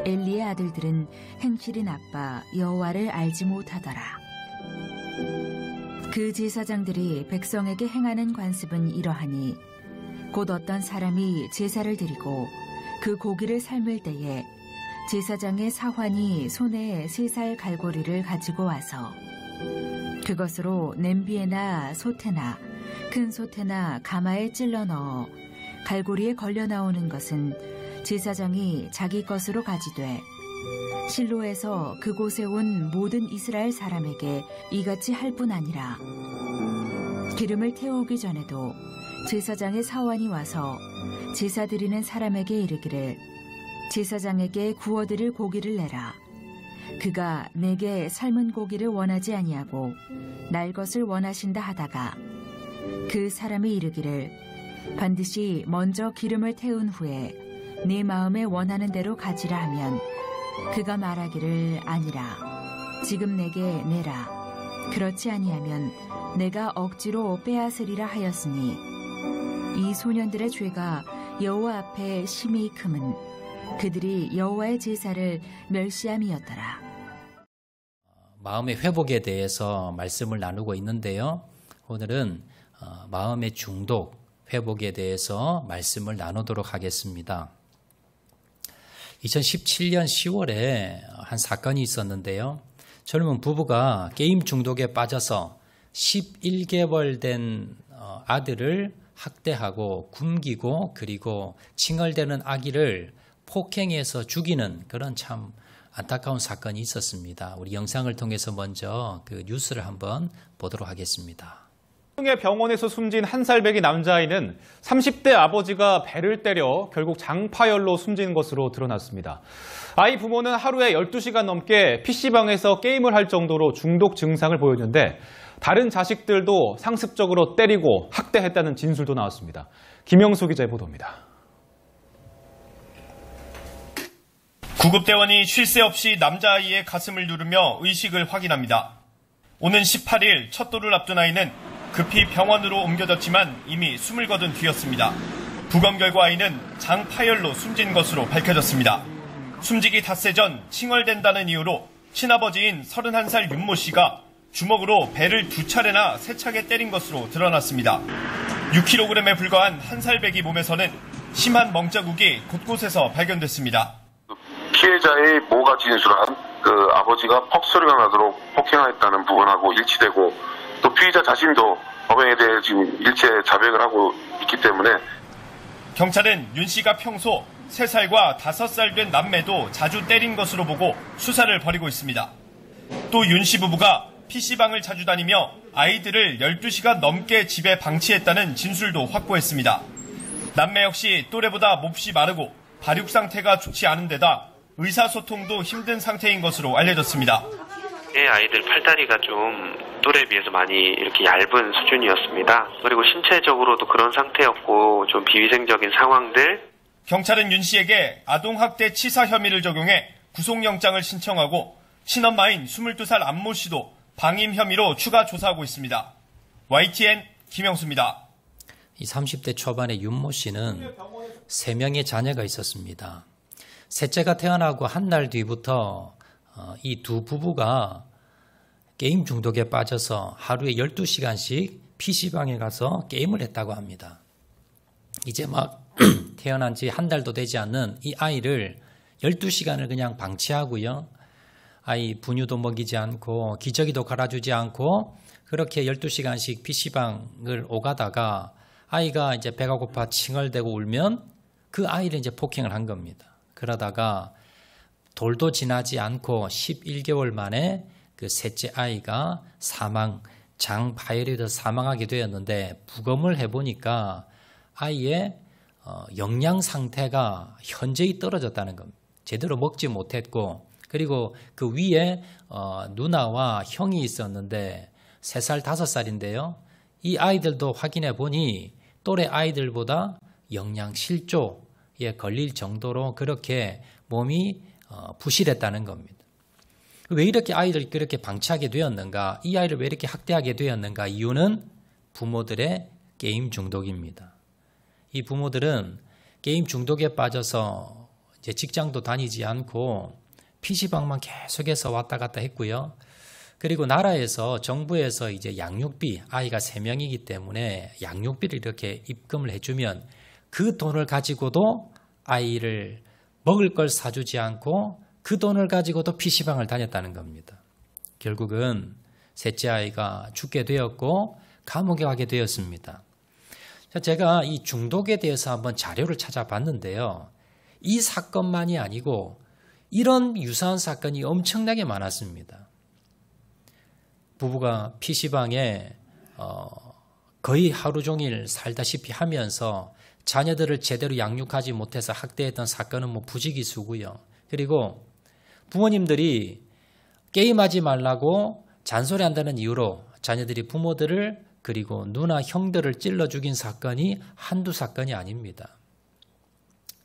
엘리의 아들들은 행실이 나빠 여호와를 알지 못하더라. 그 제사장들이 백성에게 행하는 관습은 이러하니 곧 어떤 사람이 제사를 드리고 그 고기를 삶을 때에 제사장의 사환이 손에 3살 갈고리를 가지고 와서 그것으로 냄비에나 솥에나 큰 솥에나 가마에 찔러 넣어 갈고리에 걸려 나오는 것은 제사장이 자기 것으로 가지되 실로에서 그곳에 온 모든 이스라엘 사람에게 이같이 할 뿐 아니라 기름을 태우기 전에도 제사장의 사환이 와서 제사 드리는 사람에게 이르기를 제사장에게 구워드릴 고기를 내라. 그가 내게 삶은 고기를 원하지 아니하고 날 것을 원하신다 하다가 그 사람이 이르기를 반드시 먼저 기름을 태운 후에 네 마음에 원하는 대로 가지라 하면 그가 말하기를 아니라 지금 내게 내라. 그렇지 아니하면 내가 억지로 빼앗으리라 하였으니 이 소년들의 죄가 여호와 앞에 심히 크면 그들이 여호와의 제사를 멸시함이었더라. 마음의 회복에 대해서 말씀을 나누고 있는데요. 오늘은 마음의 중독 회복에 대해서 말씀을 나누도록 하겠습니다. 2017년 10월에 한 사건이 있었는데요. 젊은 부부가 게임 중독에 빠져서 11개월 된 아들을 학대하고 굶기고 그리고 칭얼대는 아기를 폭행해서 죽이는 그런 참 안타까운 사건이 있었습니다. 우리 영상을 통해서 먼저 그 뉴스를 한번 보도록 하겠습니다. 병원에서 숨진 한 살배기 남자아이는 30대 아버지가 배를 때려 결국 장파열로 숨진 것으로 드러났습니다. 아이 부모는 하루에 12시간 넘게 PC방에서 게임을 할 정도로 중독 증상을 보였는데 다른 자식들도 상습적으로 때리고 학대했다는 진술도 나왔습니다. 김영수 기자의 보도입니다. 구급대원이 쉴 새 없이 남자아이의 가슴을 누르며 의식을 확인합니다. 오는 18일 첫 돌을 앞둔 아이는 급히 병원으로 옮겨졌지만 이미 숨을 거둔 뒤였습니다. 부검 결과 아이는 장파열로 숨진 것으로 밝혀졌습니다. 숨지기 닷새 전 칭얼댄다는 이유로 친아버지인 31살 윤모 씨가 주먹으로 배를 2차례나 세차게 때린 것으로 드러났습니다. 6kg에 불과한 한 살배기 몸에서는 심한 멍자국이 곳곳에서 발견됐습니다. 피해자의 모가 진술한 아버지가 퍽 소리가 나도록 폭행했다는 부분하고 일치되고 또 피의자 자신도 범행에 대해 지금 일체 자백을 하고 있기 때문에 경찰은 윤 씨가 평소 3살과 5살 된 남매도 자주 때린 것으로 보고 수사를 벌이고 있습니다. 또 윤 씨 부부가 PC방을 자주 다니며 아이들을 12시간 넘게 집에 방치했다는 진술도 확보했습니다. 남매 역시 또래보다 몹시 마르고 발육 상태가 좋지 않은 데다 의사소통도 힘든 상태인 것으로 알려졌습니다. 아이들 팔다리가 좀 또래에 비해서 많이 이렇게 얇은 수준이었습니다. 그리고 신체적으로도 그런 상태였고 좀 비위생적인 상황들. 경찰은 윤 씨에게 아동학대 치사 혐의를 적용해 구속영장을 신청하고 친엄마인 22살 안모 씨도 방임 혐의로 추가 조사하고 있습니다. YTN 김영수입니다. 이 30대 초반의 윤모 씨는 3명의 자녀가 있었습니다. 셋째가 태어나고 한 달 뒤부터 이 두 부부가 게임 중독에 빠져서 하루에 12시간씩 PC방에 가서 게임을 했다고 합니다. 이제 막 태어난 지 한 달도 되지 않는 이 아이를 12시간을 그냥 방치하고요. 아이 분유도 먹이지 않고 기저귀도 갈아주지 않고 그렇게 12시간씩 PC방을 오가다가 아이가 이제 배가 고파 칭얼대고 울면 그 아이를 이제 폭행을 한 겁니다. 그러다가 돌도 지나지 않고 11개월 만에 그 셋째 아이가 장파열이 돼서 사망하게 되었는데 부검을 해보니까 아이의 영양 상태가 현저히 떨어졌다는 겁니다. 제대로 먹지 못했고 그리고 그 위에 누나와 형이 있었는데 3살, 5살인데요. 이 아이들도 확인해 보니 또래 아이들보다 영양 실조에 걸릴 정도로 그렇게 몸이 부실했다는 겁니다. 왜 이렇게 아이를 그렇게 방치하게 되었는가? 이 아이를 왜 이렇게 학대하게 되었는가? 이유는 부모들의 게임 중독입니다. 이 부모들은 게임 중독에 빠져서 이제 직장도 다니지 않고 PC방만 계속해서 왔다 갔다 했고요. 그리고 나라에서 정부에서 이제 양육비, 아이가 3명이기 때문에 양육비를 이렇게 입금을 해주면 그 돈을 가지고도 아이를 먹을 걸 사주지 않고 그 돈을 가지고도 PC방을 다녔다는 겁니다. 결국은 셋째 아이가 죽게 되었고 감옥에 가게 되었습니다. 제가 이 중독에 대해서 한번 자료를 찾아봤는데요. 이 사건만이 아니고 이런 유사한 사건이 엄청나게 많았습니다. 부부가 PC방에 거의 하루 종일 살다시피 하면서 자녀들을 제대로 양육하지 못해서 학대했던 사건은 뭐 부지기수고요. 그리고 부모님들이 게임하지 말라고 잔소리한다는 이유로 자녀들이 부모들을 그리고 누나 형들을 찔러 죽인 사건이 한두 사건이 아닙니다.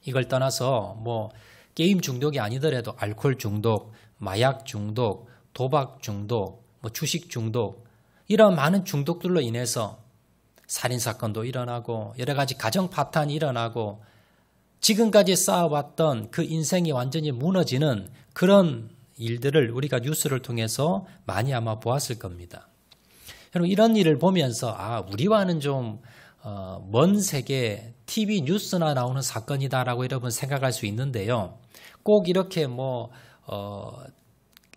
이걸 떠나서 뭐 게임 중독이 아니더라도 알코올 중독, 마약 중독, 도박 중독, 뭐 주식 중독 이런 많은 중독들로 인해서 살인사건도 일어나고 여러 가지 가정 파탄이 일어나고 지금까지 쌓아왔던 그 인생이 완전히 무너지는 그런 일들을 우리가 뉴스를 통해서 많이 아마 보았을 겁니다. 여러분 이런 일을 보면서 우리와는 좀 먼 세계 TV 뉴스나 나오는 사건이다라고 여러분 생각할 수 있는데요. 꼭 이렇게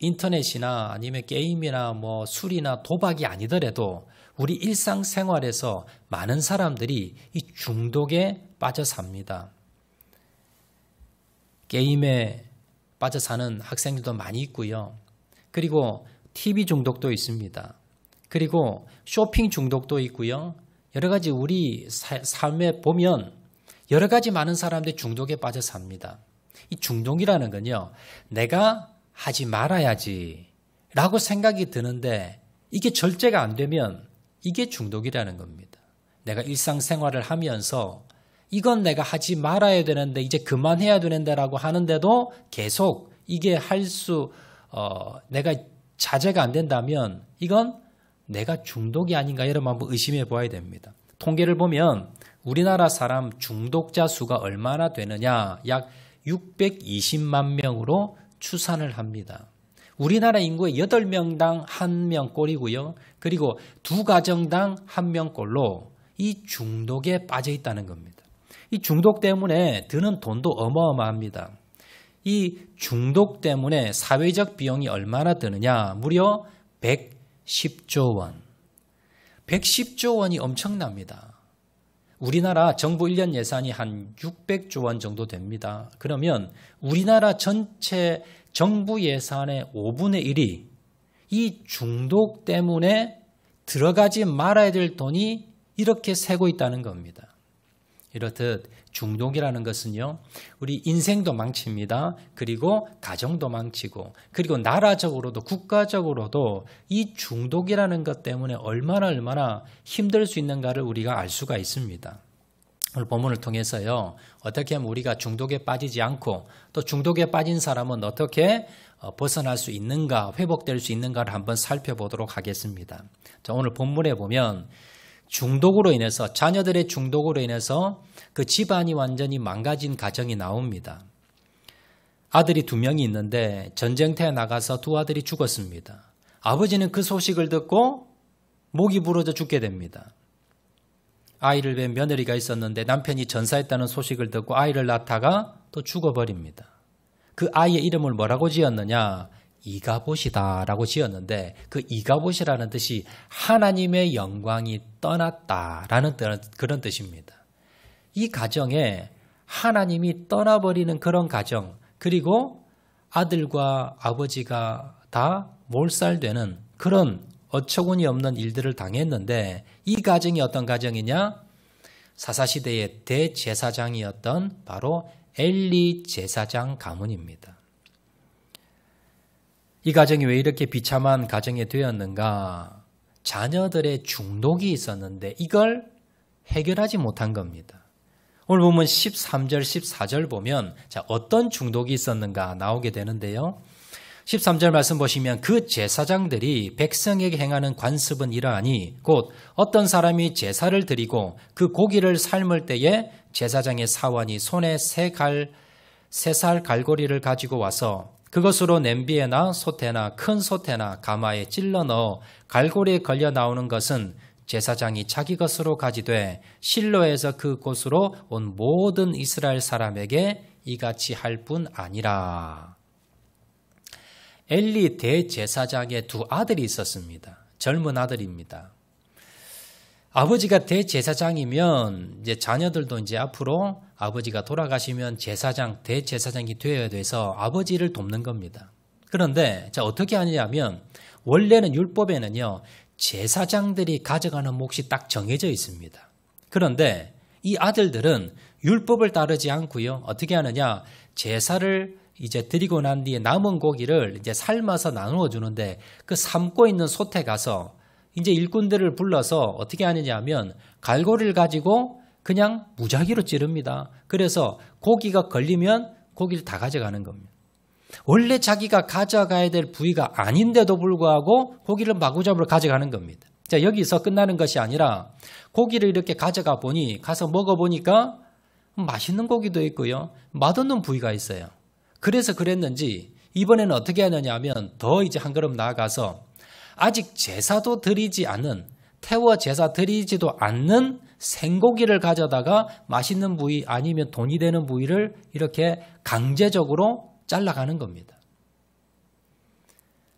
인터넷이나 아니면 게임이나 술이나 도박이 아니더라도 우리 일상생활에서 많은 사람들이 이 중독에 빠져 삽니다. 게임에 빠져 사는 학생들도 많이 있고요. 그리고 TV 중독도 있습니다. 그리고 쇼핑 중독도 있고요. 여러 가지 우리 삶에 보면 여러 가지 많은 사람들이 중독에 빠져 삽니다. 이 중독이라는 건요. 내가 하지 말아야지 라고 생각이 드는데 이게 절제가 안 되면 이게 중독이라는 겁니다. 내가 일상생활을 하면서 이건 내가 하지 말아야 되는데 이제 그만해야 되는데 라고 하는데도 계속 이게 내가 자제가 안 된다면 이건 내가 중독이 아닌가 여러분 한번 의심해 보아야 됩니다. 통계를 보면 우리나라 사람 중독자 수가 얼마나 되느냐 약 620만 명으로 추산을 합니다. 우리나라 인구의 8명당 1명 꼴이고요. 그리고 2가정당 1명 꼴로 이 중독에 빠져 있다는 겁니다. 이 중독 때문에 드는 돈도 어마어마합니다. 이 중독 때문에 사회적 비용이 얼마나 드느냐 무려 110조 원. 110조 원이 엄청납니다. 우리나라 정부 1년 예산이 한 600조 원 정도 됩니다. 그러면 우리나라 전체 정부 예산의 5분의 1이 이 중독 때문에 들어가지 말아야 될 돈이 이렇게 새고 있다는 겁니다. 이렇듯 중독이라는 것은요, 우리 인생도 망칩니다. 그리고 가정도 망치고, 그리고 나라적으로도 국가적으로도 이 중독이라는 것 때문에 얼마나 힘들 수 있는가를 우리가 알 수가 있습니다. 오늘 본문을 통해서요, 어떻게 하면 우리가 중독에 빠지지 않고 또 중독에 빠진 사람은 어떻게 벗어날 수 있는가, 회복될 수 있는가를 한번 살펴보도록 하겠습니다. 자, 오늘 본문에 보면 중독으로 인해서, 자녀들의 중독으로 인해서 그 집안이 완전히 망가진 가정이 나옵니다. 아들이 2명이 있는데 전쟁터에 나가서 2 아들이 죽었습니다. 아버지는 그 소식을 듣고 목이 부러져 죽게 됩니다. 아이를 뵌 며느리가 있었는데 남편이 전사했다는 소식을 듣고 아이를 낳다가 또 죽어버립니다. 그 아이의 이름을 뭐라고 지었느냐? 이가봇이다라고 지었는데 그 이가봇이라는 뜻이 하나님의 영광이 떠났다라는 그런 뜻입니다. 이 가정에 하나님이 떠나버리는 그런 가정, 그리고 아들과 아버지가 다 몰살되는 그런 어처구니 없는 일들을 당했는데, 이 가정이 어떤 가정이냐? 사사시대의 대제사장이었던 바로 엘리 제사장 가문입니다. 이 가정이 왜 이렇게 비참한 가정이 되었는가? 자녀들의 중독이 있었는데 이걸 해결하지 못한 겁니다. 오늘 보면 13절, 14절 보면 어떤 중독이 있었는가 나오게 되는데요. 13절 말씀 보시면 그 제사장들이 백성에게 행하는 관습은 이러하니 곧 어떤 사람이 제사를 드리고 그 고기를 삶을 때에 제사장의 사원이 손에 새 3살 갈고리를 가지고 와서 그것으로 냄비에나 솥에나 큰 솥에나 가마에 찔러 넣어 갈고리에 걸려 나오는 것은 제사장이 자기 것으로 가지되 실로에서 그곳으로 온 모든 이스라엘 사람에게 이같이 할 뿐 아니라. 엘리 대제사장의 2 아들이 있었습니다. 젊은 아들입니다. 아버지가 대제사장이면 이제 자녀들도 이제 앞으로 아버지가 돌아가시면 대제사장이 되어야 돼서 아버지를 돕는 겁니다. 그런데 자 어떻게 하냐면 원래는 율법에는요 제사장들이 가져가는 몫이 딱 정해져 있습니다. 그런데 이 아들들은 율법을 따르지 않고요 어떻게 하느냐 제사를 이제 드리고 난 뒤에 남은 고기를 이제 삶아서 나누어 주는데 그 삶고 있는 솥에 가서 이제 일꾼들을 불러서 어떻게 하느냐 하면 갈고리를 가지고 그냥 무작위로 찌릅니다. 그래서 고기가 걸리면 고기를 다 가져가는 겁니다. 원래 자기가 가져가야 될 부위가 아닌데도 불구하고 고기를 마구잡이로 가져가는 겁니다. 자, 여기서 끝나는 것이 아니라 고기를 이렇게 가져가 보니 가서 먹어보니까 맛있는 고기도 있고요. 맛없는 부위가 있어요. 그래서 그랬는지 이번에는 어떻게 하느냐 하면 더 이제 한 걸음 나아가서 아직 제사도 드리지 않은 태워 제사 드리지도 않는 생고기를 가져다가 맛있는 부위 아니면 돈이 되는 부위를 이렇게 강제적으로 잘라가는 겁니다.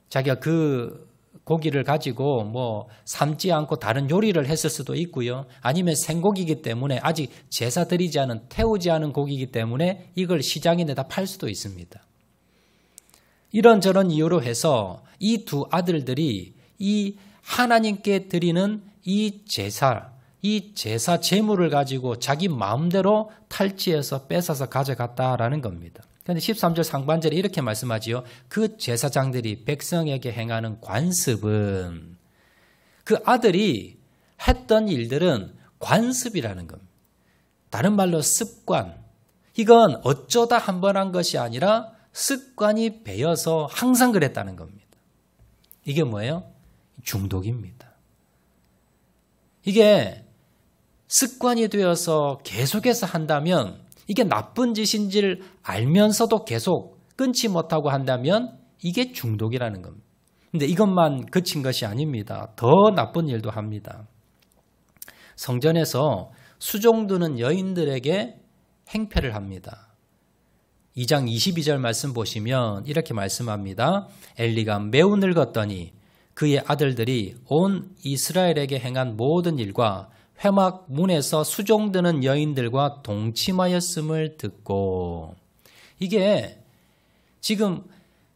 자기가 그 고기를 가지고 뭐 삶지 않고 다른 요리를 했을 수도 있고요. 아니면 생고기이기 때문에 아직 제사 드리지 않은 태우지 않은 고기이기 때문에 이걸 시장에 내다 팔 수도 있습니다. 이런저런 이유로 해서 이 2 아들들이 이 하나님께 드리는 이 제사 제물을 가지고 자기 마음대로 탈취해서 뺏어서 가져갔다라는 겁니다. 그런데 13절 상반절에 이렇게 말씀하지요. 그 제사장들이 백성에게 행하는 관습은 그 아들이 했던 일들은 관습이라는 겁니다. 다른 말로 습관. 이건 어쩌다 한 번 한 것이 아니라 습관이 배어서 항상 그랬다는 겁니다. 이게 뭐예요? 중독입니다. 이게 습관이 되어서 계속해서 한다면 이게 나쁜 짓인지를 알면서도 계속 끊지 못하고 한다면 이게 중독이라는 겁니다. 그런데 이것만 그친 것이 아닙니다. 더 나쁜 일도 합니다. 성전에서 수종드는 여인들에게 행패를 합니다. 2장 22절 말씀 보시면 이렇게 말씀합니다. 엘리가 매우 늙었더니 그의 아들들이 온 이스라엘에게 행한 모든 일과 회막 문에서 수종드는 여인들과 동침하였음을 듣고 이게 지금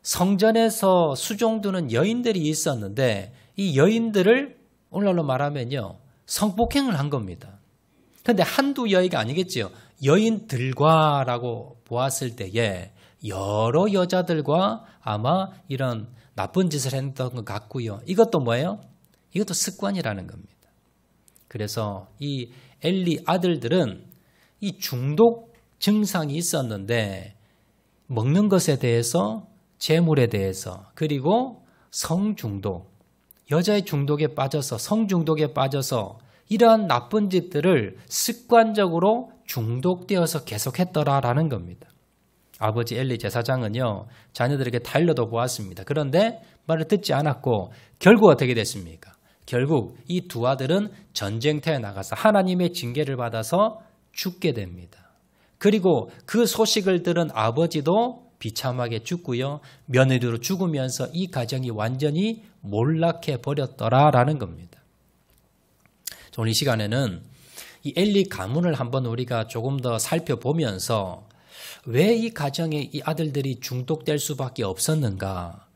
성전에서 수종드는 여인들이 있었는데 이 여인들을 오늘날로 말하면요 성폭행을 한 겁니다. 그런데 한두 여인가 아니겠죠. 여인들과라고 보았을 때에 여러 여자들과 아마 이런 나쁜 짓을 했던 것 같고요. 이것도 뭐예요? 이것도 습관이라는 겁니다. 그래서 이 엘리 아들들은 이 중독 증상이 있었는데 먹는 것에 대해서 재물에 대해서 그리고 성중독, 여자의 중독에 빠져서 성중독에 빠져서 이러한 나쁜 짓들을 습관적으로 중독되어서 계속했더라라는 겁니다. 아버지 엘리 제사장은요 자녀들에게 달려도 보았습니다. 그런데 말을 듣지 않았고 결국 어떻게 됐습니까? 결국 이 2 아들은 전쟁터에 나가서 하나님의 징계를 받아서 죽게 됩니다. 그리고 그 소식을 들은 아버지도 비참하게 죽고요. 며느리로 죽으면서 이 가정이 완전히 몰락해 버렸더라라는 겁니다. 오늘 이 시간에는 이 엘리 가문을 한번 우리가 조금 더 살펴보면서 왜 이 가정에 이 아들들이 중독될 수밖에 없었는가?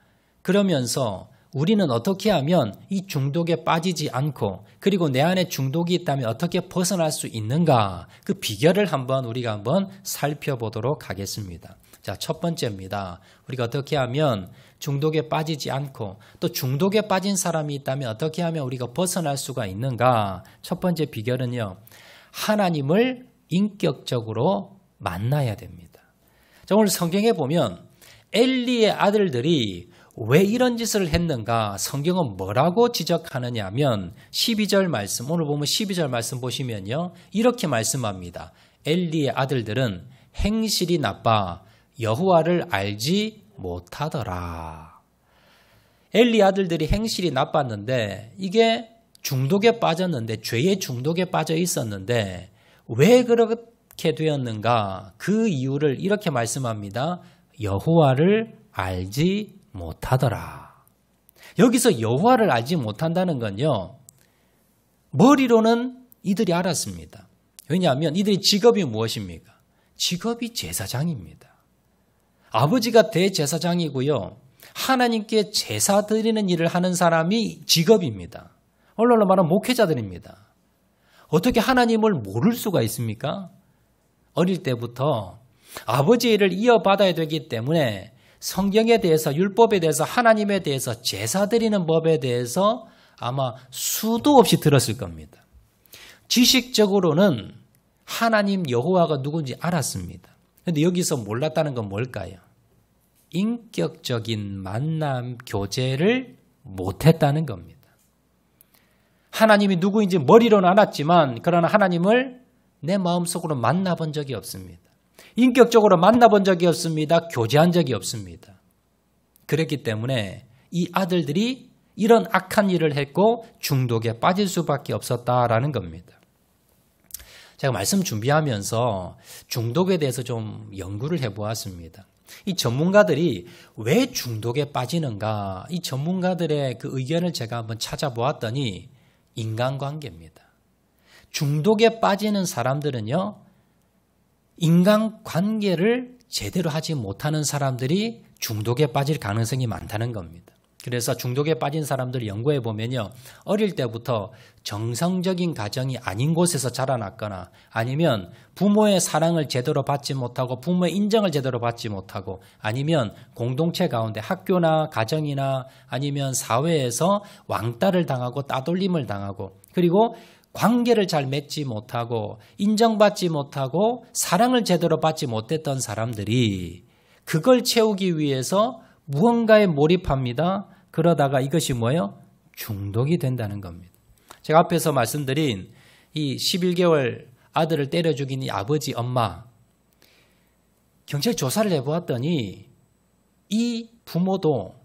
그러면서 우리는 어떻게 하면 이 중독에 빠지지 않고 그리고 내 안에 중독이 있다면 어떻게 벗어날 수 있는가? 그 비결을 우리가 한번 살펴보도록 하겠습니다. 자, 첫 번째입니다. 우리가 어떻게 하면 중독에 빠지지 않고 또 중독에 빠진 사람이 있다면 어떻게 하면 우리가 벗어날 수가 있는가? 첫 번째 비결은요. 하나님을 인격적으로 만나야 됩니다. 자, 오늘 성경에 보면 엘리의 아들들이 왜 이런 짓을 했는가? 성경은 뭐라고 지적하느냐 하면 12절 말씀, 오늘 보면 12절 말씀 보시면요. 이렇게 말씀합니다. 엘리의 아들들은 행실이 나빠 여호와를 알지 못하더라. 엘리 아들들이 행실이 나빴는데 이게 중독에 빠졌는데 죄의 중독에 빠져 있었는데 왜 그렇게 되었는가? 그 이유를 이렇게 말씀합니다. 여호와를 알지 못하더라. 여기서 여호와를 알지 못한다는 건요. 머리로는 이들이 알았습니다. 왜냐하면 이들의 직업이 무엇입니까? 직업이 제사장입니다. 아버지가 대제사장이고요. 하나님께 제사 드리는 일을 하는 사람이 직업입니다. 오늘날로 말하면 목회자들입니다. 어떻게 하나님을 모를 수가 있습니까? 어릴 때부터 아버지의 일을 이어받아야 되기 때문에 성경에 대해서, 율법에 대해서, 하나님에 대해서, 제사 드리는 법에 대해서 아마 수도 없이 들었을 겁니다. 지식적으로는 하나님 여호와가 누군지 알았습니다. 그런데 여기서 몰랐다는 건 뭘까요? 인격적인 만남 교제를 못했다는 겁니다. 하나님이 누구인지 머리로는 알았지만 그러나 하나님을 내 마음속으로 만나본 적이 없습니다. 인격적으로 만나본 적이 없습니다. 교제한 적이 없습니다. 그렇기 때문에 이 아들들이 이런 악한 일을 했고 중독에 빠질 수밖에 없었다라는 겁니다. 제가 말씀 준비하면서 중독에 대해서 좀 연구를 해보았습니다. 이 전문가들이 왜 중독에 빠지는가, 이 전문가들의 그 의견을 제가 한번 찾아보았더니 인간관계입니다. 중독에 빠지는 사람들은요, 인간관계를 제대로 하지 못하는 사람들이 중독에 빠질 가능성이 많다는 겁니다. 그래서 중독에 빠진 사람들을 연구해 보면요, 어릴 때부터 정상적인 가정이 아닌 곳에서 자라났거나 아니면 부모의 사랑을 제대로 받지 못하고 부모의 인정을 제대로 받지 못하고 아니면 공동체 가운데 학교나 가정이나 아니면 사회에서 왕따를 당하고 따돌림을 당하고 그리고 관계를 잘 맺지 못하고 인정받지 못하고 사랑을 제대로 받지 못했던 사람들이 그걸 채우기 위해서 무언가에 몰입합니다. 그러다가 이것이 뭐예요? 중독이 된다는 겁니다. 제가 앞에서 말씀드린 이 11개월 아들을 때려 죽인 이 아버지, 엄마, 경찰 조사를 해보았더니 이 부모도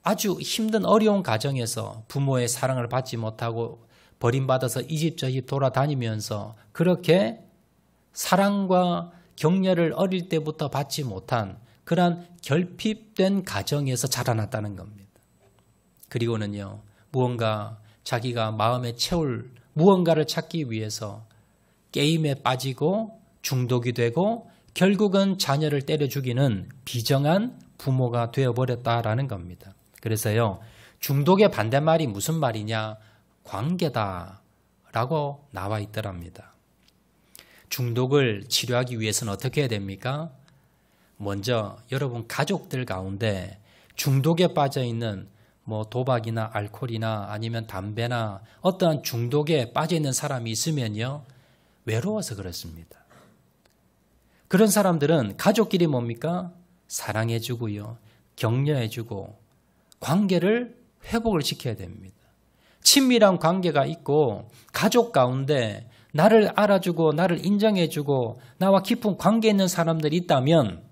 아주 힘든 어려운 가정에서 부모의 사랑을 받지 못하고 버림받아서 이 집 저 집 돌아다니면서 그렇게 사랑과 격려를 어릴 때부터 받지 못한 그런 결핍된 가정에서 자라났다는 겁니다. 그리고는요, 무언가 자기가 마음에 채울 무언가를 찾기 위해서 게임에 빠지고 중독이 되고 결국은 자녀를 때려 죽이는 비정한 부모가 되어버렸다라는 겁니다. 그래서요, 중독의 반대말이 무슨 말이냐? 관계다라고 나와 있더랍니다. 중독을 치료하기 위해서는 어떻게 해야 됩니까? 먼저 여러분 가족들 가운데 중독에 빠져 있는 도박이나 알코올이나 아니면 담배나 어떠한 중독에 빠져 있는 사람이 있으면요, 외로워서 그렇습니다. 그런 사람들은 가족끼리 뭡니까? 사랑해주고요, 격려해주고 관계를 회복을 시켜야 됩니다. 친밀한 관계가 있고 가족 가운데 나를 알아주고 나를 인정해주고 나와 깊은 관계 있는 사람들이 있다면,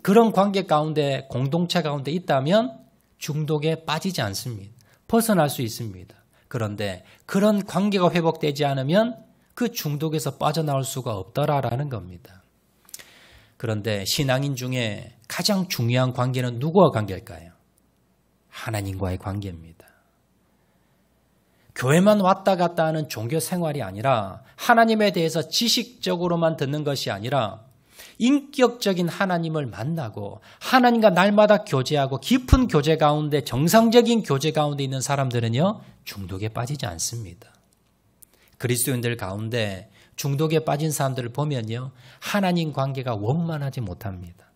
그런 관계 가운데 공동체 가운데 있다면 중독에 빠지지 않습니다. 벗어날 수 있습니다. 그런데 그런 관계가 회복되지 않으면 그 중독에서 빠져나올 수가 없더라라는 겁니다. 그런데 신앙인 중에 가장 중요한 관계는 누구와 관계일까요? 하나님과의 관계입니다. 교회만 왔다 갔다 하는 종교 생활이 아니라 하나님에 대해서 지식적으로만 듣는 것이 아니라 인격적인 하나님을 만나고 하나님과 날마다 교제하고 깊은 교제 가운데, 정상적인 교제 가운데 있는 사람들은요, 중독에 빠지지 않습니다. 그리스도인들 가운데 중독에 빠진 사람들을 보면요, 하나님 관계가 원만하지 못합니다.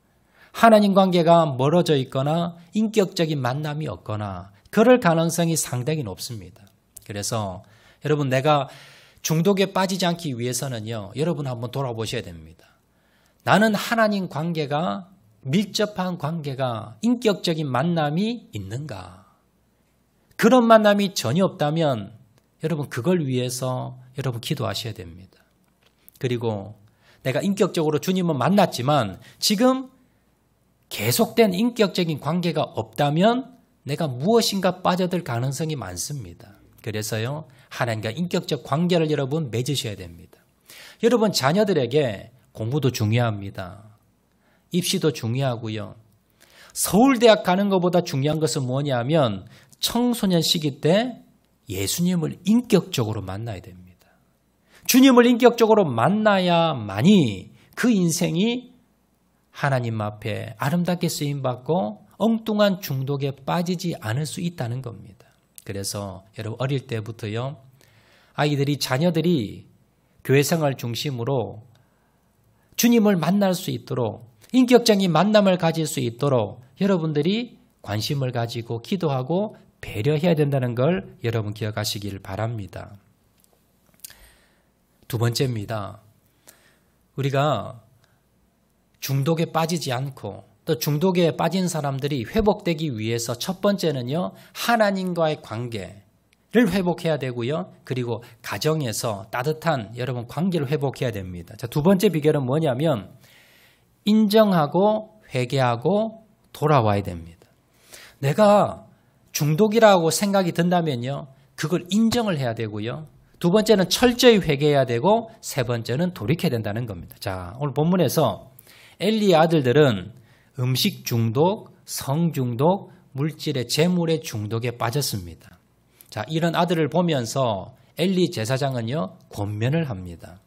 하나님 관계가 멀어져 있거나 인격적인 만남이 없거나 그럴 가능성이 상당히 높습니다. 그래서 여러분, 내가 중독에 빠지지 않기 위해서는요, 여러분 한번 돌아보셔야 됩니다. 나는 하나님 관계가, 밀접한 관계가, 인격적인 만남이 있는가? 그런 만남이 전혀 없다면 여러분 그걸 위해서 여러분 기도하셔야 됩니다. 그리고 내가 인격적으로 주님은 만났지만 지금 계속된 인격적인 관계가 없다면 내가 무엇인가 빠져들 가능성이 많습니다. 그래서요, 하나님과 인격적 관계를 여러분 맺으셔야 됩니다. 여러분 자녀들에게 공부도 중요합니다. 입시도 중요하고요. 서울대학 가는 것보다 중요한 것은 뭐냐면 청소년 시기 때 예수님을 인격적으로 만나야 됩니다. 주님을 인격적으로 만나야만이 그 인생이 하나님 앞에 아름답게 쓰임받고 엉뚱한 중독에 빠지지 않을 수 있다는 겁니다. 그래서 여러분 어릴 때부터요, 아이들이 자녀들이 교회생활 중심으로 주님을 만날 수 있도록 인격적인 만남을 가질 수 있도록 여러분들이 관심을 가지고 기도하고 배려해야 된다는 걸 여러분 기억하시길 바랍니다. 두 번째입니다. 우리가 중독에 빠지지 않고 또 중독에 빠진 사람들이 회복되기 위해서 첫 번째는요, 하나님과의 관계를 회복해야 되고요. 그리고 가정에서 따뜻한 여러분 관계를 회복해야 됩니다. 자, 두 번째 비결은 뭐냐면 인정하고 회개하고 돌아와야 됩니다. 내가 중독이라고 생각이 든다면요, 그걸 인정을 해야 되고요. 두 번째는 철저히 회개해야 되고 세 번째는 돌이켜야 된다는 겁니다. 자, 오늘 본문에서 엘리의 아들들은 음식 중독, 성 중독, 물질의 재물의 중독에 빠졌습니다. 자, 이런 아들을 보면서 엘리 제사장은요, 권면을 합니다.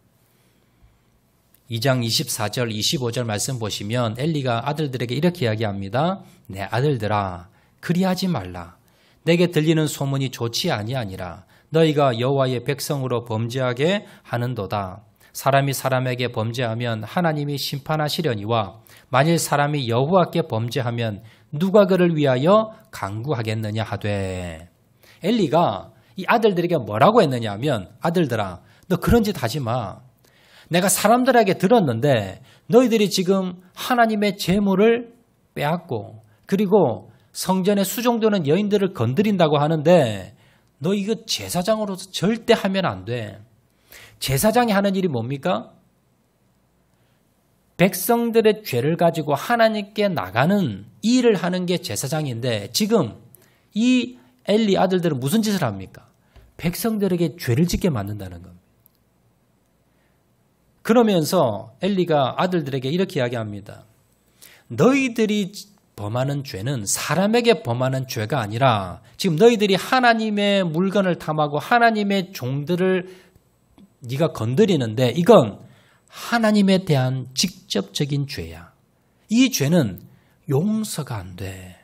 2장 24절, 25절 말씀 보시면 엘리가 아들들에게 이렇게 이야기합니다. 내 아들들아, 그리하지 말라. 내게 들리는 소문이 좋지 아니하니라. 너희가 여호와의 백성으로 범죄하게 하는도다. 사람이 사람에게 범죄하면 하나님이 심판하시려니와 만일 사람이 여호와께 범죄하면 누가 그를 위하여 강구하겠느냐 하되. 엘리가 이 아들들에게 뭐라고 했느냐 하면, 아들들아, 너 그런 짓 하지 마. 내가 사람들에게 들었는데 너희들이 지금 하나님의 재물을 빼앗고 그리고 성전에 수종되는 여인들을 건드린다고 하는데 너 이거 제사장으로서 절대 하면 안 돼. 제사장이 하는 일이 뭡니까? 백성들의 죄를 가지고 하나님께 나가는 일을 하는 게 제사장인데 지금 이 엘리 아들들은 무슨 짓을 합니까? 백성들에게 죄를 짓게 만든다는 겁니다. 그러면서 엘리가 아들들에게 이렇게 이야기합니다. 너희들이 범하는 죄는 사람에게 범하는 죄가 아니라 지금 너희들이 하나님의 물건을 탐하고 하나님의 종들을 네가 건드리는데 이건 하나님에 대한 직접적인 죄야. 이 죄는 용서가 안 돼.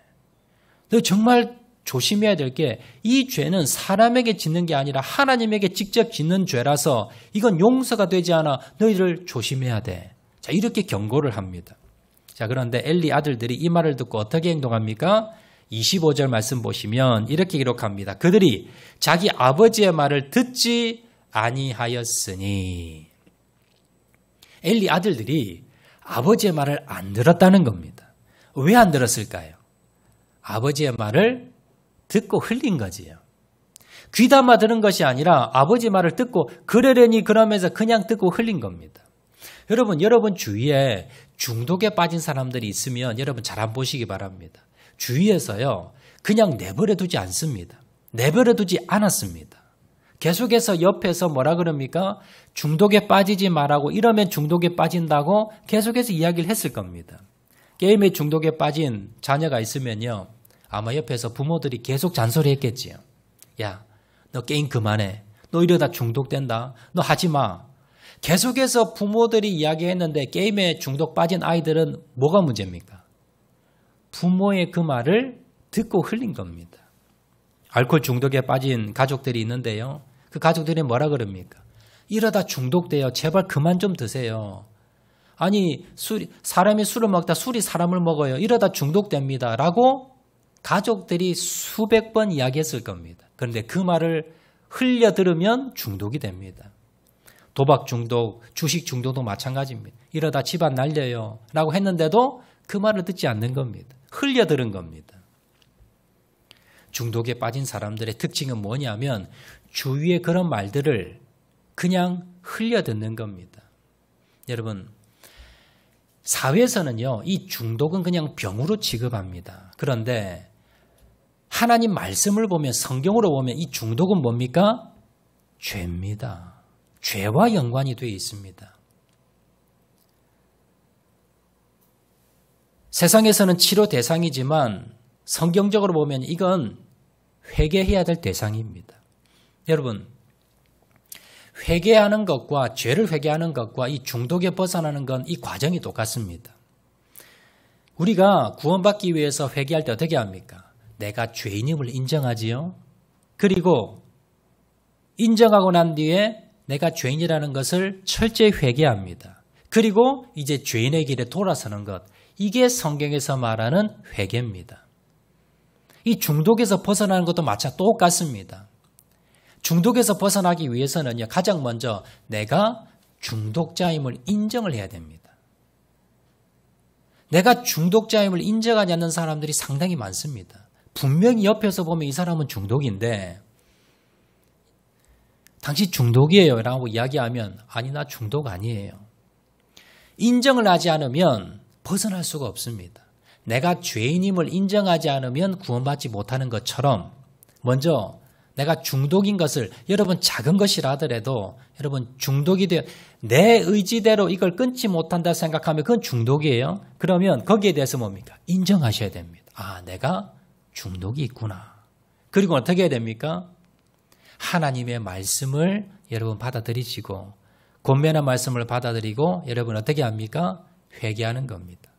너 정말 조심해야 될 게 이 죄는 사람에게 짓는 게 아니라 하나님에게 직접 짓는 죄라서 이건 용서가 되지 않아. 너희들 조심해야 돼. 자, 이렇게 경고를 합니다. 자, 그런데 엘리 아들들이 이 말을 듣고 어떻게 행동합니까? 25절 말씀 보시면 이렇게 기록합니다. 그들이 자기 아버지의 말을 듣지 아니하였으니. 엘리 아들들이 아버지의 말을 안 들었다는 겁니다. 왜 안 들었을까요? 아버지의 말을 듣고 흘린 거지요. 귀담아 들은 것이 아니라 아버지 말을 듣고 그러려니 그러면서 그냥 듣고 흘린 겁니다. 여러분 주위에 중독에 빠진 사람들이 있으면 여러분 잘 안 보시기 바랍니다. 주위에서요, 그냥 내버려 두지 않습니다. 내버려 두지 않았습니다. 계속해서 옆에서 뭐라 그럽니까? 중독에 빠지지 말라고, 이러면 중독에 빠진다고 계속해서 이야기를 했을 겁니다. 게임에 중독에 빠진 자녀가 있으면요, 아마 옆에서 부모들이 계속 잔소리했겠지요. 야, 너 게임 그만해. 너 이러다 중독된다. 너 하지 마. 계속해서 부모들이 이야기했는데 게임에 중독 빠진 아이들은 뭐가 문제입니까? 부모의 그 말을 듣고 흘린 겁니다. 알코올 중독에 빠진 가족들이 있는데요. 그 가족들이 뭐라 그럽니까? 이러다 중독돼요. 제발 그만 좀 드세요. 아니, 사람이 술을 먹다 술이 사람을 먹어요. 이러다 중독됩니다. 라고 가족들이 수백 번 이야기했을 겁니다. 그런데 그 말을 흘려 들으면 중독이 됩니다. 도박 중독, 주식 중독도 마찬가지입니다. 이러다 집안 날려요. 라고 했는데도 그 말을 듣지 않는 겁니다. 흘려 들은 겁니다. 중독에 빠진 사람들의 특징은 뭐냐면 주위의 그런 말들을 그냥 흘려 듣는 겁니다. 여러분, 사회에서는요, 이 중독은 그냥 병으로 취급합니다. 그런데 하나님 말씀을 보면, 성경으로 보면 이 중독은 뭡니까? 죄입니다. 죄와 연관이 되어 있습니다. 세상에서는 치료 대상이지만 성경적으로 보면 이건 회개해야 될 대상입니다. 여러분, 회개하는 것과 죄를 회개하는 것과 이 중독에 벗어나는 건 이 과정이 똑같습니다. 우리가 구원받기 위해서 회개할 때 어떻게 합니까? 내가 죄인임을 인정하지요. 그리고 인정하고 난 뒤에 내가 죄인이라는 것을 철저히 회개합니다. 그리고 이제 죄인의 길에 돌아서는 것. 이게 성경에서 말하는 회개입니다. 이 중독에서 벗어나는 것도 똑같습니다. 중독에서 벗어나기 위해서는요, 가장 먼저 내가 중독자임을 인정을 해야 됩니다. 내가 중독자임을 인정하지 않는 사람들이 상당히 많습니다. 분명히 옆에서 보면 이 사람은 중독인데 당신 중독이에요 라고 이야기하면 아니 나 중독 아니에요. 인정을 하지 않으면 벗어날 수가 없습니다. 내가 죄인임을 인정하지 않으면 구원받지 못하는 것처럼 먼저 내가 중독인 것을 여러분 작은 것이라 하더라도 여러분 중독이 되어 내 의지대로 이걸 끊지 못한다 생각하면 그건 중독이에요. 그러면 거기에 대해서 뭡니까? 인정하셔야 됩니다. 아, 내가 중독이 있구나. 그리고 어떻게 해야 됩니까? 하나님의 말씀을 여러분 받아들이시고 권면의 말씀을 받아들이고 여러분 어떻게 합니까? 회개하는 겁니다.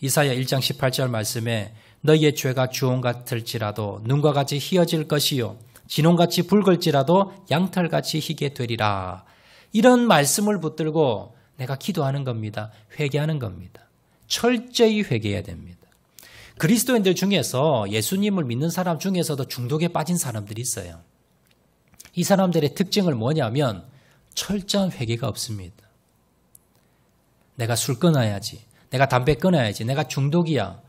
이사야 1장 18절 말씀에 너희의 죄가 주홍 같을지라도 눈과 같이 희어질 것이요 진홍같이 붉을지라도 양털같이 희게 되리라. 이런 말씀을 붙들고 내가 기도하는 겁니다. 회개하는 겁니다. 철저히 회개해야 됩니다. 그리스도인들 중에서 예수님을 믿는 사람 중에서도 중독에 빠진 사람들이 있어요. 이 사람들의 특징은 뭐냐면 철저한 회개가 없습니다. 내가 술 끊어야지. 내가 담배 끊어야지. 내가 중독이야.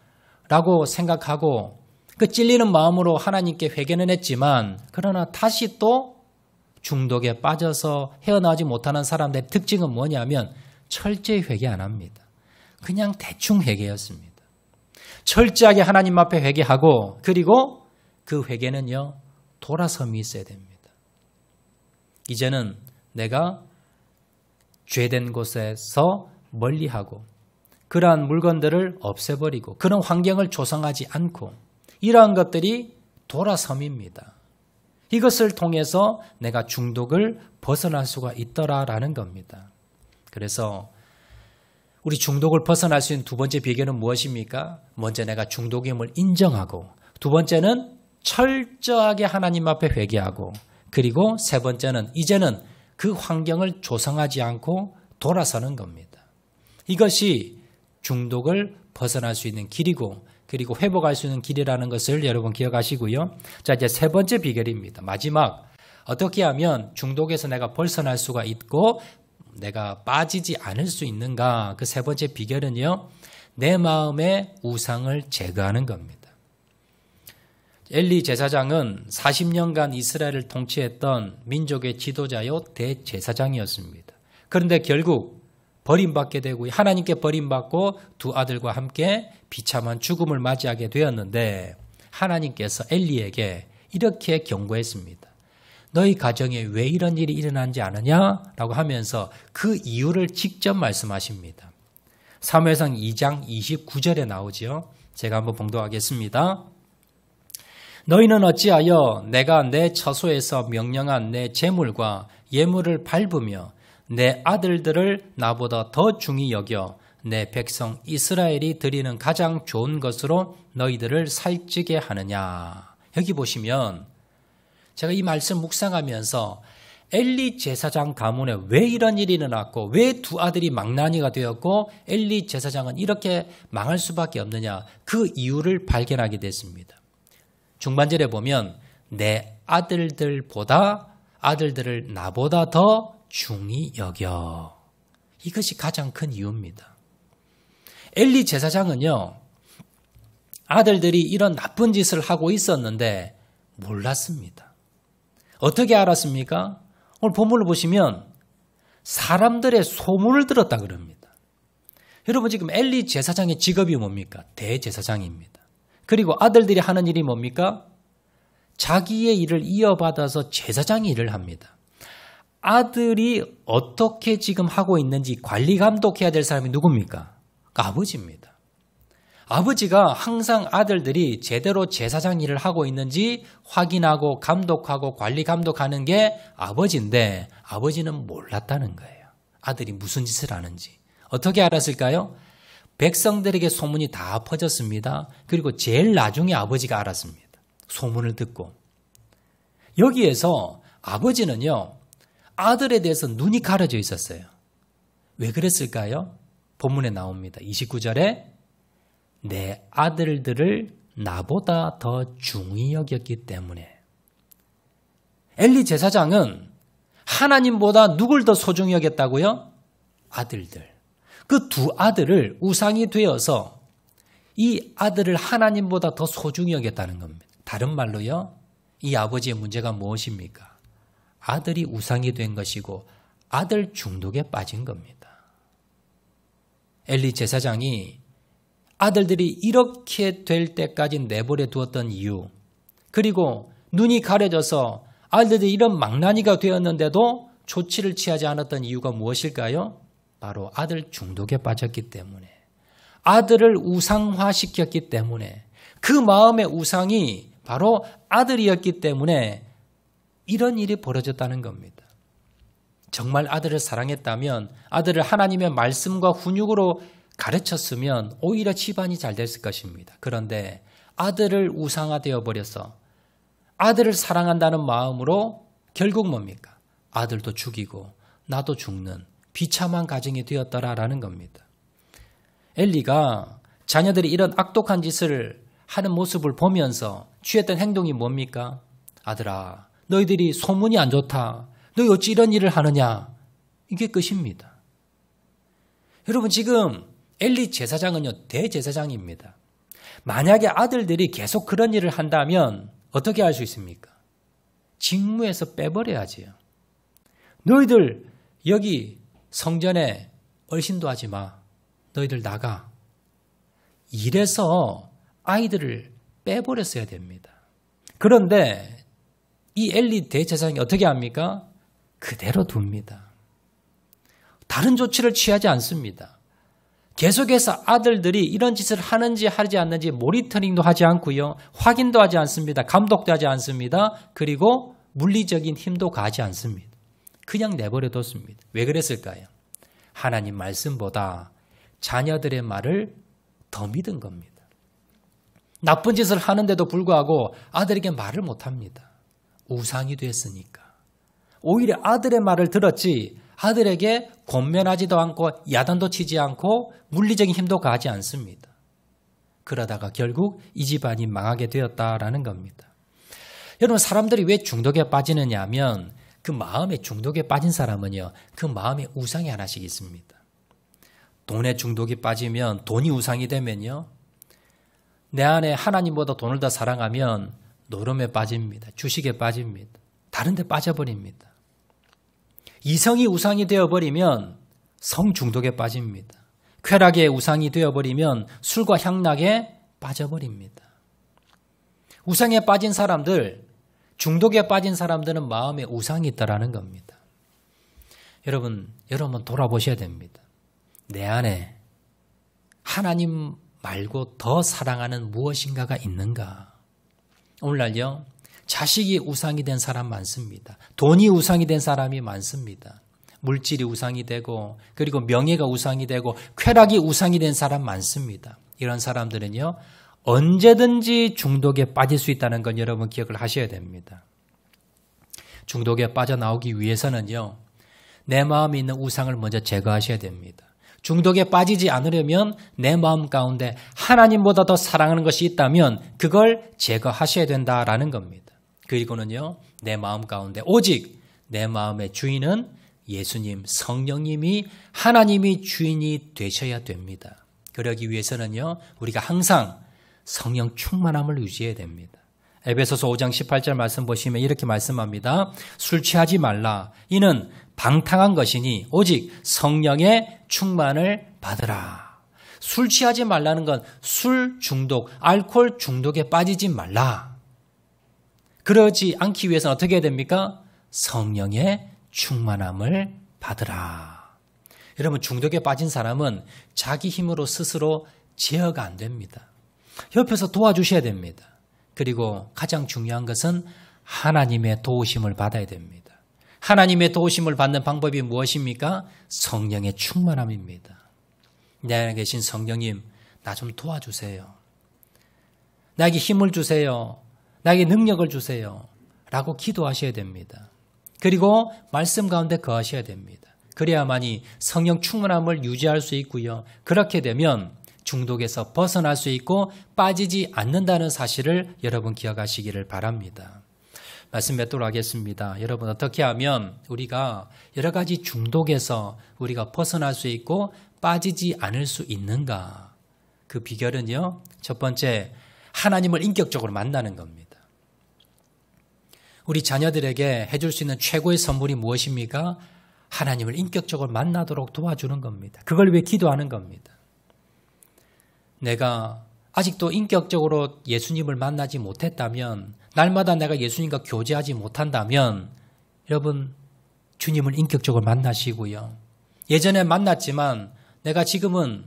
라고 생각하고 그 찔리는 마음으로 하나님께 회개는 했지만 그러나 다시 또 중독에 빠져서 헤어나오지 못하는 사람들의 특징은 뭐냐면 철저히 회개 안 합니다. 그냥 대충 회개였습니다. 철저하게 하나님 앞에 회개하고 그리고 그 회개는요 돌아섬이 있어야 됩니다. 이제는 내가 죄된 곳에서 멀리하고 그러한 물건들을 없애버리고 그런 환경을 조성하지 않고 이러한 것들이 돌아섬입니다. 이것을 통해서 내가 중독을 벗어날 수가 있더라라는 겁니다. 그래서 우리 중독을 벗어날 수 있는 두 번째 비결은 무엇입니까? 먼저 내가 중독임을 인정하고 두 번째는 철저하게 하나님 앞에 회개하고 그리고 세 번째는 이제는 그 환경을 조성하지 않고 돌아서는 겁니다. 이것이 중독을 벗어날 수 있는 길이고 그리고 회복할 수 있는 길이라는 것을 여러분 기억하시고요. 자, 이제 세 번째 비결입니다. 마지막 어떻게 하면 중독에서 내가 벗어날 수가 있고 내가 빠지지 않을 수 있는가? 그 세 번째 비결은요. 내 마음의 우상을 제거하는 겁니다. 엘리 제사장은 40년간 이스라엘을 통치했던 민족의 지도자요 대제사장이었습니다. 그런데 결국 버림받게 되고 하나님께 버림받고 두 아들과 함께 비참한 죽음을 맞이하게 되었는데 하나님께서 엘리에게 이렇게 경고했습니다. 너희 가정에 왜 이런 일이 일어난지 아느냐라고 하면서 그 이유를 직접 말씀하십니다. 사무엘상 2장 29절에 나오지요. 제가 한번 봉독하겠습니다. 너희는 어찌하여 내가 내 처소에서 명령한 내 재물과 예물을 밟으며 내 아들들을 나보다 더 중히 여겨 내 백성 이스라엘이 드리는 가장 좋은 것으로 너희들을 살찌게 하느냐. 여기 보시면 제가 이 말씀 묵상하면서 엘리 제사장 가문에 왜 이런 일이 일어났고 왜 두 아들이 망나니가 되었고 엘리 제사장은 이렇게 망할 수밖에 없느냐. 그 이유를 발견하게 됐습니다. 중반절에 보면 내 아들들을 나보다 더 중히 여겨. 이것이 가장 큰 이유입니다. 엘리 제사장은요. 아들들이 이런 나쁜 짓을 하고 있었는데 몰랐습니다. 어떻게 알았습니까? 오늘 본문을 보시면 사람들의 소문을 들었다 그럽니다. 여러분 지금 엘리 제사장의 직업이 뭡니까? 대제사장입니다. 그리고 아들들이 하는 일이 뭡니까? 자기의 일을 이어받아서 제사장이 일을 합니다. 아들이 어떻게 지금 하고 있는지 관리 감독해야 될 사람이 누굽니까? 아버지입니다. 아버지가 항상 아들들이 제대로 제사장 일을 하고 있는지 확인하고 감독하고 관리 감독하는 게 아버지인데 아버지는 몰랐다는 거예요. 아들이 무슨 짓을 하는지. 어떻게 알았을까요? 백성들에게 소문이 다 퍼졌습니다. 그리고 제일 나중에 아버지가 알았습니다. 소문을 듣고. 여기에서 아버지는요. 아들에 대해서 눈이 가려져 있었어요. 왜 그랬을까요? 본문에 나옵니다. 29절에 내 아들들을 나보다 더 중히 여겼기 때문에. 엘리 제사장은 하나님보다 누굴 더 소중히 여겼다고요? 아들들. 그 두 아들을 우상이 되어서 이 아들을 하나님보다 더 소중히 여겼다는 겁니다. 다른 말로요. 이 아버지의 문제가 무엇입니까? 아들이 우상이 된 것이고 아들 중독에 빠진 겁니다. 엘리 제사장이 아들들이 이렇게 될 때까지 내버려 두었던 이유, 그리고 눈이 가려져서 아들들이 이런 망나니가 되었는데도 조치를 취하지 않았던 이유가 무엇일까요? 바로 아들 중독에 빠졌기 때문에, 아들을 우상화시켰기 때문에, 그 마음의 우상이 바로 아들이었기 때문에 이런 일이 벌어졌다는 겁니다. 정말 아들을 사랑했다면, 아들을 하나님의 말씀과 훈육으로 가르쳤으면 오히려 집안이 잘 됐을 것입니다. 그런데 아들을 우상화되어 버려서 아들을 사랑한다는 마음으로 결국 뭡니까? 아들도 죽이고 나도 죽는 비참한 가정이 되었더라라는 겁니다. 엘리가 자녀들이 이런 악독한 짓을 하는 모습을 보면서 취했던 행동이 뭡니까? 아들아, 너희들이 소문이 안 좋다. 너희 어찌 이런 일을 하느냐? 이게 끝입니다. 여러분 지금 엘리 제사장은요, 대제사장입니다. 만약에 아들들이 계속 그런 일을 한다면 어떻게 할 수 있습니까? 직무에서 빼버려야지요. 너희들 여기 성전에 얼씬도 하지 마. 너희들 나가. 이래서 아이들을 빼버렸어야 됩니다. 그런데 이 엘리 대제사장이 어떻게 합니까? 그대로 둡니다. 다른 조치를 취하지 않습니다. 계속해서 아들들이 이런 짓을 하는지 하지 않는지 모니터링도 하지 않고요. 확인도 하지 않습니다. 감독도 하지 않습니다. 그리고 물리적인 힘도 가하지 않습니다. 그냥 내버려뒀습니다. 왜 그랬을까요? 하나님 말씀보다 자녀들의 말을 더 믿은 겁니다. 나쁜 짓을 하는데도 불구하고 아들에게 말을 못합니다. 우상이 됐으니까. 오히려 아들의 말을 들었지 아들에게 권면하지도 않고 야단도 치지 않고 물리적인 힘도 가하지 않습니다. 그러다가 결국 이 집안이 망하게 되었다라는 겁니다. 여러분 사람들이 왜 중독에 빠지느냐 하면 그 마음에 중독에 빠진 사람은요. 그 마음에 우상이 하나씩 있습니다. 돈에 중독이 빠지면 돈이 우상이 되면요. 내 안에 하나님보다 돈을 더 사랑하면 노름에 빠집니다. 주식에 빠집니다. 다른 데 빠져버립니다. 이성이 우상이 되어버리면 성 중독에 빠집니다. 쾌락의 우상이 되어버리면 술과 향락에 빠져버립니다. 우상에 빠진 사람들, 중독에 빠진 사람들은 마음에 우상이 있다라는 겁니다. 여러분 돌아보셔야 됩니다. 내 안에 하나님 말고 더 사랑하는 무엇인가가 있는가? 오늘날요. 자식이 우상이 된 사람 많습니다. 돈이 우상이 된 사람이 많습니다. 물질이 우상이 되고 그리고 명예가 우상이 되고 쾌락이 우상이 된 사람 많습니다. 이런 사람들은요. 언제든지 중독에 빠질 수 있다는 건 여러분 기억을 하셔야 됩니다. 중독에 빠져나오기 위해서는요. 내 마음에 있는 우상을 먼저 제거하셔야 됩니다. 중독에 빠지지 않으려면 내 마음 가운데 하나님보다 더 사랑하는 것이 있다면 그걸 제거하셔야 된다라는 겁니다. 그리고는요, 내 마음 가운데 오직 내 마음의 주인은 예수님, 성령님이 하나님이 주인이 되셔야 됩니다. 그러기 위해서는요, 우리가 항상 성령 충만함을 유지해야 됩니다. 에베소서 5장 18절 말씀 보시면 이렇게 말씀합니다. 술 취하지 말라. 이는 방탕한 것이니 오직 성령의 충만을 받으라. 술 취하지 말라는 건 술 중독, 알코올 중독에 빠지지 말라. 그러지 않기 위해서는 어떻게 해야 됩니까? 성령의 충만함을 받으라. 여러분, 중독에 빠진 사람은 자기 힘으로 스스로 제어가 안 됩니다. 옆에서 도와주셔야 됩니다. 그리고 가장 중요한 것은 하나님의 도우심을 받아야 됩니다. 하나님의 도우심을 받는 방법이 무엇입니까? 성령의 충만함입니다. 내 안에 계신 성령님, 나 좀 도와주세요. 나에게 힘을 주세요. 나에게 능력을 주세요. 라고 기도하셔야 됩니다. 그리고 말씀 가운데 거하셔야 됩니다. 그래야만이 성령 충만함을 유지할 수 있고요. 그렇게 되면 중독에서 벗어날 수 있고 빠지지 않는다는 사실을 여러분 기억하시기를 바랍니다. 말씀 맺도록 하겠습니다. 여러분, 어떻게 하면 우리가 여러 가지 중독에서 우리가 벗어날 수 있고 빠지지 않을 수 있는가? 그 비결은요, 첫 번째, 하나님을 인격적으로 만나는 겁니다. 우리 자녀들에게 해줄 수 있는 최고의 선물이 무엇입니까? 하나님을 인격적으로 만나도록 도와주는 겁니다. 그걸 위해 기도하는 겁니다. 내가 아직도 인격적으로 예수님을 만나지 못했다면, 날마다 내가 예수님과 교제하지 못한다면, 여러분, 주님을 인격적으로 만나시고요. 예전에 만났지만 내가 지금은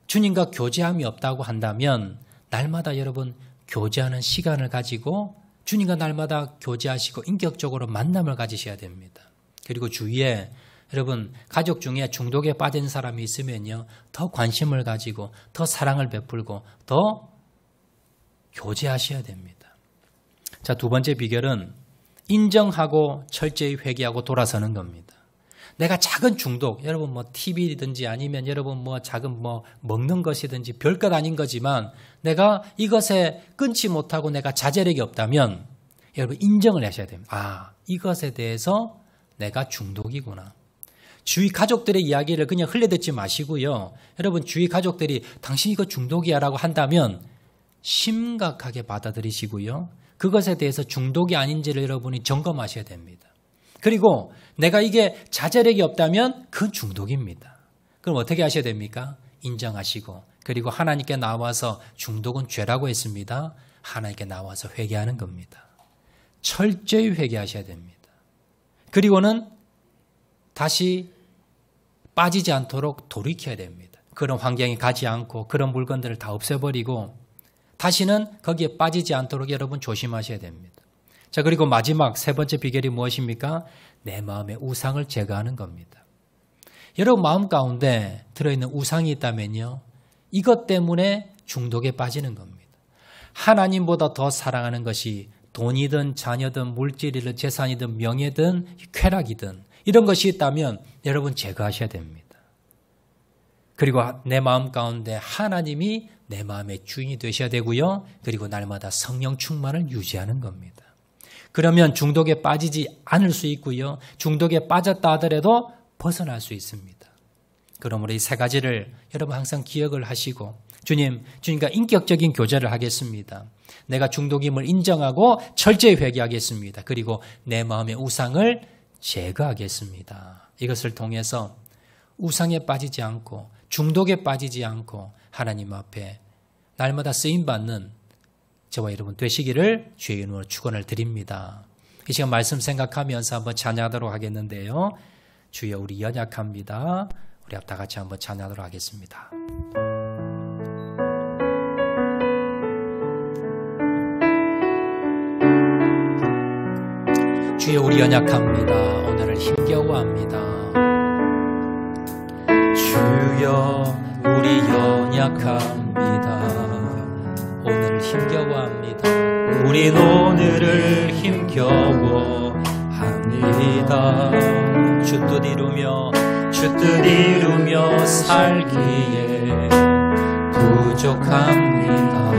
주님과 교제함이 없다고 한다면 날마다 여러분 교제하는 시간을 가지고 주님과 날마다 교제하시고 인격적으로 만남을 가지셔야 됩니다. 그리고 주위에 여러분 가족 중에 중독에 빠진 사람이 있으면요, 더 관심을 가지고 더 사랑을 베풀고 더 교제하셔야 됩니다. 자, 두 번째 비결은 인정하고 철저히 회개하고 돌아서는 겁니다. 내가 작은 중독, 여러분 뭐 TV든지 아니면 여러분 뭐 작은 뭐 먹는 것이든지 별것 아닌 거지만 내가 이것에 끊지 못하고 내가 자제력이 없다면 여러분 인정을 하셔야 됩니다. 아, 이것에 대해서 내가 중독이구나. 주위 가족들의 이야기를 그냥 흘려듣지 마시고요. 여러분 주위 가족들이 당신 이거 중독이야 라고 한다면 심각하게 받아들이시고요. 그것에 대해서 중독이 아닌지를 여러분이 점검하셔야 됩니다. 그리고 내가 이게 자제력이 없다면 그건 중독입니다. 그럼 어떻게 하셔야 됩니까? 인정하시고 그리고 하나님께 나와서 중독은 죄라고 했습니다. 하나님께 나와서 회개하는 겁니다. 철저히 회개하셔야 됩니다. 그리고는 다시 빠지지 않도록 돌이켜야 됩니다. 그런 환경에 가지 않고 그런 물건들을 다 없애버리고 다시는 거기에 빠지지 않도록 여러분 조심하셔야 됩니다. 자, 그리고 마지막 세 번째 비결이 무엇입니까? 내 마음의 우상을 제거하는 겁니다. 여러분 마음 가운데 들어있는 우상이 있다면요, 이것 때문에 중독에 빠지는 겁니다. 하나님보다 더 사랑하는 것이 돈이든 자녀든 물질이든 재산이든 명예든 쾌락이든 이런 것이 있다면 여러분 제거하셔야 됩니다. 그리고 내 마음 가운데 하나님이 내 마음의 주인이 되셔야 되고요. 그리고 날마다 성령 충만을 유지하는 겁니다. 그러면 중독에 빠지지 않을 수 있고요. 중독에 빠졌다 하더라도 벗어날 수 있습니다. 그러므로 이 세 가지를 여러분 항상 기억을 하시고 주님과 인격적인 교제를 하겠습니다. 내가 중독임을 인정하고 철저히 회개하겠습니다. 그리고 내 마음의 우상을 제거하겠습니다. 이것을 통해서 우상에 빠지지 않고 중독에 빠지지 않고 하나님 앞에 날마다 쓰임받는 저와 여러분 되시기를 주의 이름으로 축원을 드립니다. 이 시간 말씀 생각하면서 한번 찬양하도록 하겠는데요. 주여 우리 연약합니다. 우리 다 같이 한번 찬양하도록 하겠습니다. 주여 우리 연약합니다. 오늘을 힘겨워합니다. 주여 우리 연약합니다. 오늘을 힘겨워합니다. 우린 오늘을 힘겨워합니다. 주 뜻 이루며 살기에 부족합니다.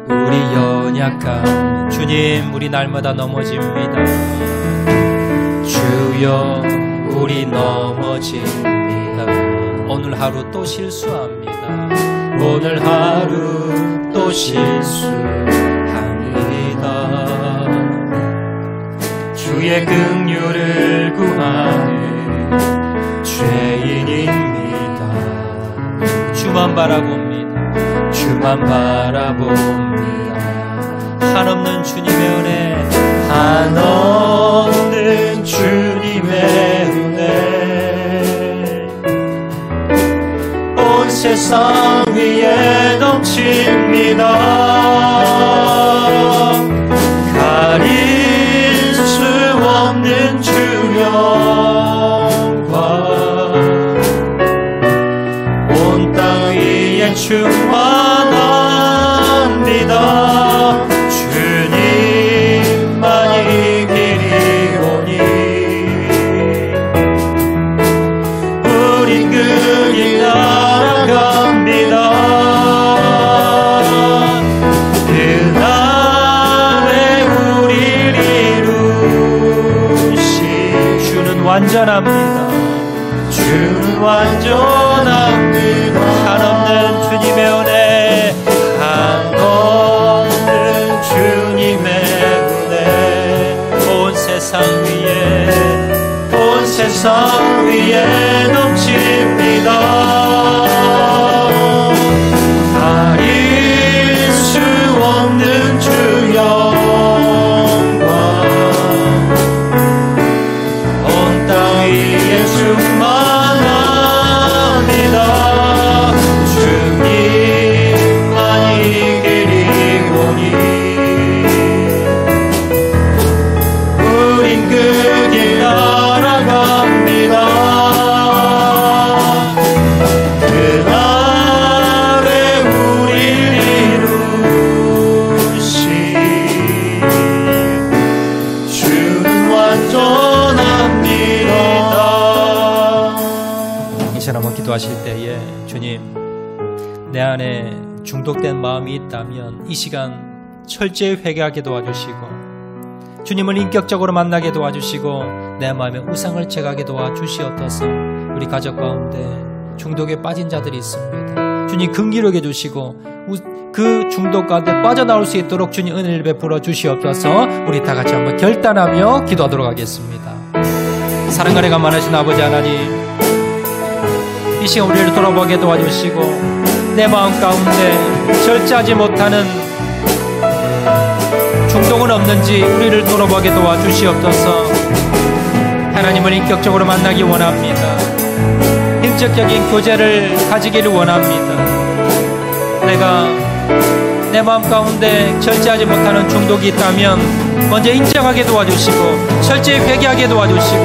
우리 연약한 주님, 우리 날마다 넘어집니다. 주여 우리 넘어집니다. 오늘 하루 또 실수합니다. 오늘 하루 또 실수합니다. 주의 긍휼을 구하는 죄인입니다. 주만 바라봅니다. 주만 바라봅니다. 한없는 주님의 은혜, 한없는 주님의 은혜, 온 세상 위에 넘칩니다. 가릴 수 없는 주 영광, 온 땅 위에 충만합니다. 주님만이 길이오니 우린 그 길 따라갑니다. 그날에 우릴 이루신 주는 완전합니다. 주는 완전합니다. 한없는 주님의 은혜, 한없는 주님의 은혜, 온 세상 위에 넘칩니다. 가릴 수 없는 주 영광, 온 땅 위에 충만합니다. 주님만이 길이오니 우린 그 길 따라갑니다. 그날에 우릴 이루신 주는 완전합니다. 이 사람 한번 기도하실 때에 주님, 내 안에 중독된 마음이 있다면 이 시간 철저히 회개하게 도와주시고, 주님을 인격적으로 만나게 도와주시고, 내 마음의 우상을 제거하게 도와주시옵소서. 우리 가족 가운데 중독에 빠진 자들이 있습니다. 주님 긍휼하게 주시고 그 중독 가운데 빠져나올 수 있도록 주님 은혜를 베풀어 주시옵소서. 우리 다 같이 한번 결단하며 기도하도록 하겠습니다. 사랑과 감만하신 아버지 하나님, 이 시간 우리를 돌아보게 도와주시고, 내 마음 가운데 절제하지 못하는 중독은 없는지 우리를 돌아보게 도와주시옵소서. 하나님을 인격적으로 만나기 원합니다. 인격적인 교제를 가지기를 원합니다. 내가 내 마음 가운데 절제하지 못하는 중독이 있다면 먼저 인정하게 도와주시고, 철저히 회개하게 도와주시고,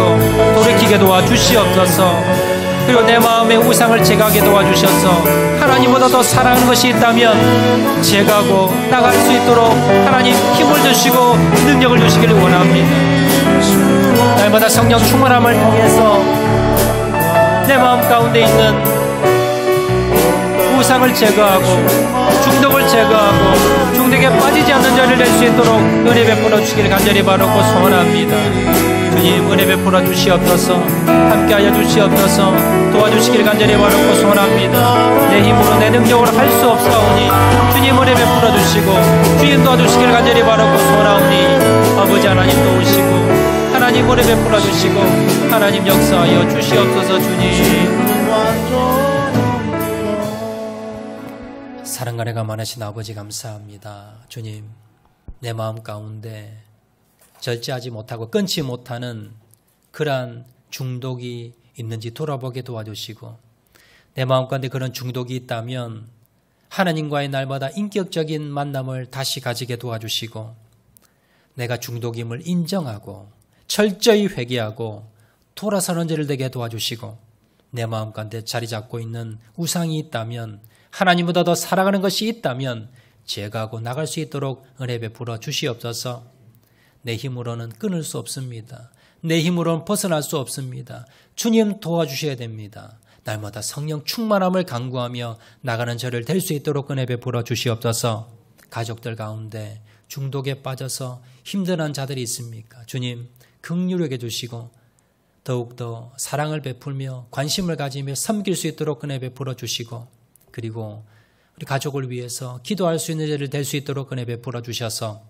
돌이키게 도와주시옵소서. 그리고 내 마음의 우상을 제거하게 도와주셔서 하나님보다 더 사랑하는 것이 있다면 제거하고 나갈 수 있도록 하나님 힘을 주시고 능력을 주시기를 원합니다. 날마다 성령 충만함을 통해서 내 마음 가운데 있는 우상을 제거하고 중독을 제거하고 중독에 빠지지 않는 자를 낼 수 있도록 은혜 베풀어 주시기를 간절히 바라고 소원합니다. 주님 은혜 베풀어 주시옵소서. 함께하여 주시옵소서. 도와주시기를 간절히 바라고 소원합니다. 내 힘으로 내 능력으로 할 수 없사오니 주님 은혜 베풀어 주시고 주님 도와주시기를 간절히 바라고 소원하오니 아버지 하나님 도우시고 하나님 은혜 베풀어 주시고 하나님 역사하여 주시옵소서. 주님 사랑과 내가 많으신 아버지 감사합니다. 주님 내 마음 가운데 절제하지 못하고 끊지 못하는 그러한 중독이 있는지 돌아보게 도와주시고, 내 마음 가운데 그런 중독이 있다면 하나님과의 날마다 인격적인 만남을 다시 가지게 도와주시고, 내가 중독임을 인정하고 철저히 회개하고 돌아서는 자를 되게 도와주시고, 내 마음 가운데 자리 잡고 있는 우상이 있다면 하나님보다 더 살아가는 것이 있다면 제거하고 나갈 수 있도록 은혜 베풀어 주시옵소서. 내 힘으로는 끊을 수 없습니다. 내 힘으로는 벗어날 수 없습니다. 주님 도와주셔야 됩니다. 날마다 성령 충만함을 간구하며 나가는 저를 될 수 있도록 은혜 베풀어 주시옵소서. 가족들 가운데 중독에 빠져서 힘들어하는 자들이 있습니까? 주님 긍휼하게 주시고 더욱더 사랑을 베풀며 관심을 가지며 섬길 수 있도록 은혜 베풀어 주시고, 그리고 우리 가족을 위해서 기도할 수 있는 자를 될 수 있도록 은혜 베풀어 주셔서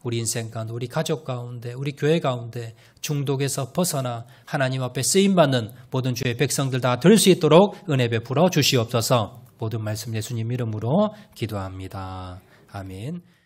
우리 인생 가운데, 우리 가족 가운데, 우리 교회 가운데 중독에서 벗어나 하나님 앞에 쓰임받는 모든 주의 백성들 다 될 수 있도록 은혜 베풀어 주시옵소서. 모든 말씀 예수님 이름으로 기도합니다. 아멘.